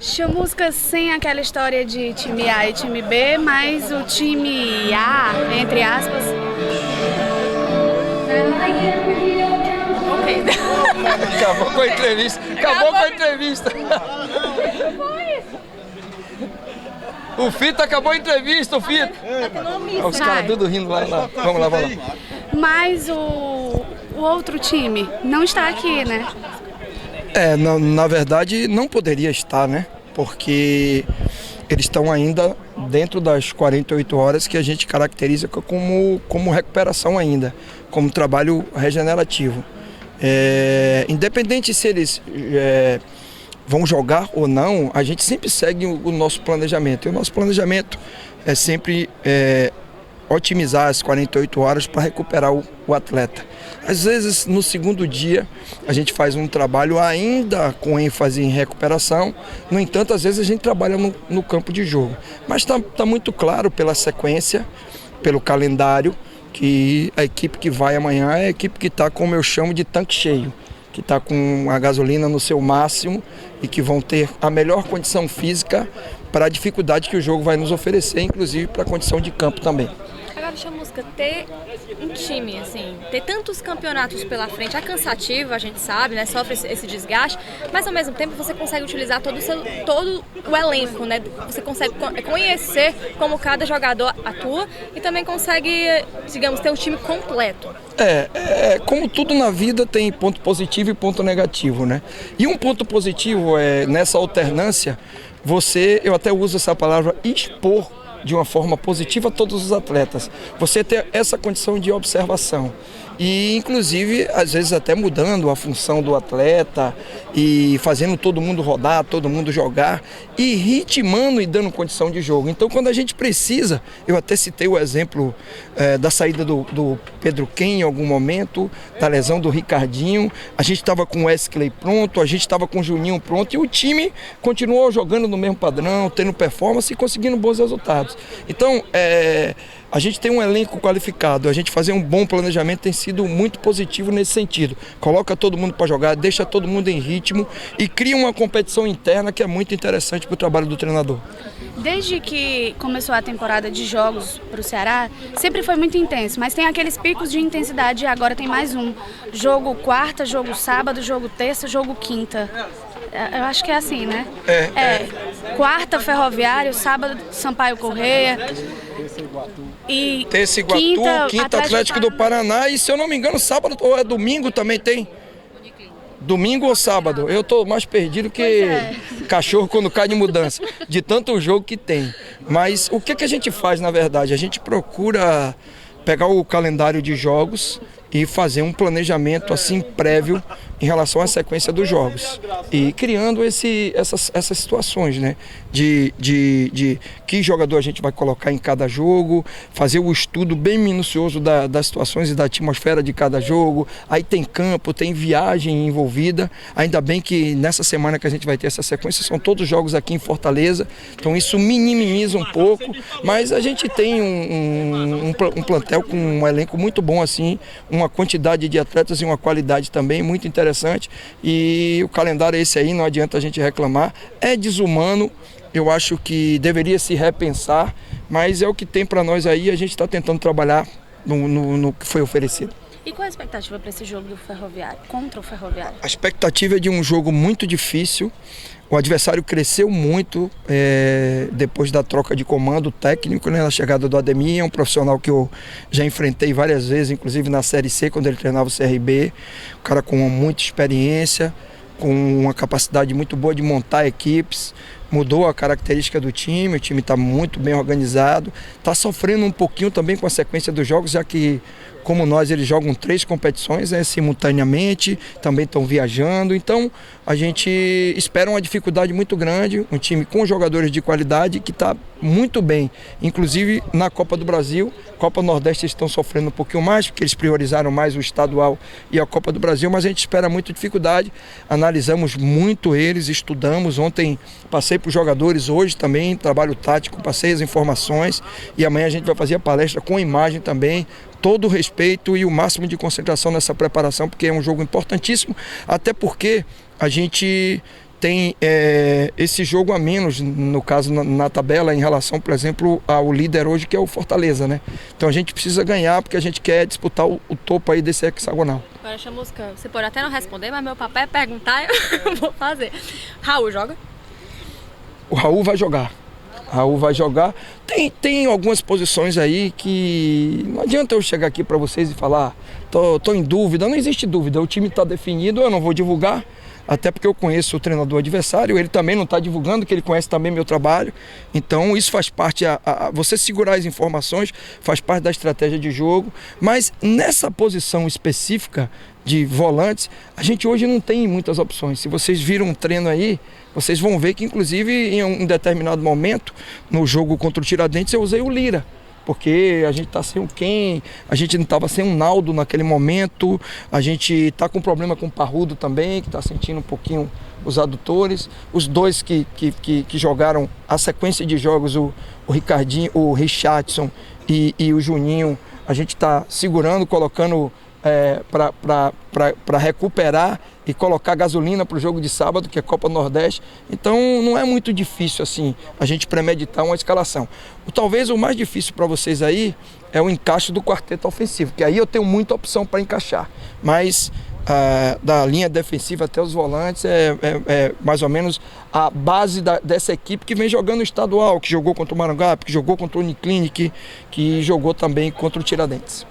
Chamusca sem aquela história de time A e time B, mas o time A, entre aspas. Ok. Acabou com a entrevista. Acabou com a entrevista. O Fita acabou a entrevista, o Fita. Os caras tudo rindo lá. Vamos lá. Mas o outro time não está aqui, né? Na verdade não poderia estar, né? Porque eles estão ainda dentro das 48 horas que a gente caracteriza como recuperação ainda, como trabalho regenerativo. Independente se eles vão jogar ou não, a gente sempre segue o nosso planejamento. E o nosso planejamento é sempre otimizar as 48 horas para recuperar o atleta. Às vezes, no segundo dia, a gente faz um trabalho ainda com ênfase em recuperação. No entanto, às vezes a gente trabalha no campo de jogo. Mas está muito claro pela sequência, pelo calendário, que a equipe que vai amanhã é a equipe que está, como eu chamo, de tanque cheio, que está com a gasolina no seu máximo e que vão ter a melhor condição física para a dificuldade que o jogo vai nos oferecer, inclusive para a condição de campo também. Agora, Chamusca, ter um time, assim, ter tantos campeonatos pela frente é cansativo, a gente sabe, né? Sofre esse desgaste, mas ao mesmo tempo você consegue utilizar todo o elenco, né? Você consegue conhecer como cada jogador atua e também consegue, digamos, ter um time completo. Como tudo na vida tem ponto positivo e ponto negativo, né? E um ponto positivo é nessa alternância, eu até uso essa palavra, expor de uma forma positiva a todos os atletas. Você ter essa condição de observação. E, inclusive, às vezes até mudando a função do atleta e fazendo todo mundo rodar, todo mundo jogar e ritmando e dando condição de jogo. Então, quando a gente precisa, eu até citei o exemplo da saída do Pedro Ken em algum momento, da lesão do Ricardinho, a gente estava com o Wesley pronto, a gente estava com o Juninho pronto e o time continuou jogando no mesmo padrão, tendo performance e conseguindo bons resultados. Então, a gente tem um elenco qualificado, a gente fazer um bom planejamento tem sido muito positivo nesse sentido. Coloca todo mundo para jogar, deixa todo mundo em ritmo e cria uma competição interna que é muito interessante para o trabalho do treinador. Desde que começou a temporada de jogos para o Ceará, sempre foi muito intenso, mas tem aqueles picos de intensidade e agora tem mais um. Jogo quarta, jogo sábado, jogo terça, jogo quinta. Eu acho que é assim, né? Quarta, Ferroviário, sábado, Sampaio Correia. E Terça, Iguatu, quinta Atlético do Paraná e, se eu não me engano, sábado ou é domingo também tem. Domingo ou sábado? Eu tô mais perdido que cachorro quando cai de mudança, de tanto jogo que tem. Mas o que a gente faz, na verdade? A gente procura pegar o calendário de jogos e fazer um planejamento assim prévio em relação à sequência dos jogos e criando essas situações, né? De que jogador a gente vai colocar em cada jogo, fazer o estudo bem minucioso das situações e da atmosfera de cada jogo. Aí tem campo, tem viagem envolvida. Ainda bem que nessa semana que a gente vai ter essa sequência são todos jogos aqui em Fortaleza, então isso minimiza um pouco, mas a gente tem um plantel com um elenco muito bom assim, uma quantidade de atletas e uma qualidade também muito interessante, e o calendário é esse aí, não adianta a gente reclamar, é desumano, eu acho que deveria se repensar, mas é o que tem para nós aí, a gente está tentando trabalhar no que foi oferecido. E qual a expectativa para esse jogo do Ferroviário, contra o Ferroviário? A expectativa é de um jogo muito difícil. O adversário cresceu muito depois da troca de comando técnico, né, na chegada do Ademir. É um profissional que eu já enfrentei várias vezes, inclusive na Série C, quando ele treinava o CRB. Um cara com muita experiência, com uma capacidade muito boa de montar equipes. Mudou a característica do time, o time está muito bem organizado. Está sofrendo um pouquinho também com a sequência dos jogos, já que, como nós, eles jogam 3 competições simultaneamente, também estão viajando. Então, a gente espera uma dificuldade muito grande, um time com jogadores de qualidade que está muito bem. Inclusive, na Copa do Brasil, Copa Nordeste estão sofrendo um pouquinho mais, porque eles priorizaram mais o estadual e a Copa do Brasil, mas a gente espera muita dificuldade. Analisamos muito eles, estudamos. Ontem passei para os jogadores, hoje também, trabalho tático, passei as informações e amanhã a gente vai fazer a palestra com imagem também. Todo o respeito e o máximo de concentração nessa preparação, porque é um jogo importantíssimo, até porque a gente tem esse jogo a menos, no caso na tabela, em relação, por exemplo, ao líder hoje, que é o Fortaleza, né? Então a gente precisa ganhar porque a gente quer disputar o topo aí desse hexagonal. Agora, Chamusca, você pode até não responder, mas meu papel é perguntar e eu vou fazer. Raul joga? O Raul vai jogar. Raul vai jogar. Tem algumas posições aí que não adianta eu chegar aqui para vocês e falar, tô em dúvida. Não existe dúvida, o time está definido, eu não vou divulgar, até porque eu conheço o treinador adversário, ele também não está divulgando, que ele conhece também meu trabalho. Então isso faz parte, você segurar as informações faz parte da estratégia de jogo, mas nessa posição específica de volantes, a gente hoje não tem muitas opções. Se vocês viram um treino aí, vocês vão ver que inclusive em um determinado momento, no jogo contra o Tiradentes, eu usei o Lira, porque a gente está sem o Ken, a gente não estava sem o Naldo naquele momento, a gente está com problema com o Parrudo também, que está sentindo um pouquinho os adutores. Os dois que jogaram a sequência de jogos, o Ricardinho, o Richardson e o Juninho, a gente está segurando, colocando para recuperar e colocar gasolina para o jogo de sábado, que é Copa Nordeste. Então não é muito difícil assim a gente premeditar uma escalação. Talvez o mais difícil para vocês aí é o encaixe do quarteto ofensivo, que aí eu tenho muita opção para encaixar, mas da linha defensiva até os volantes é mais ou menos a base dessa equipe que vem jogando o estadual, que jogou contra o Maranguape, que jogou contra o Uniclinic, que jogou também contra o Tiradentes.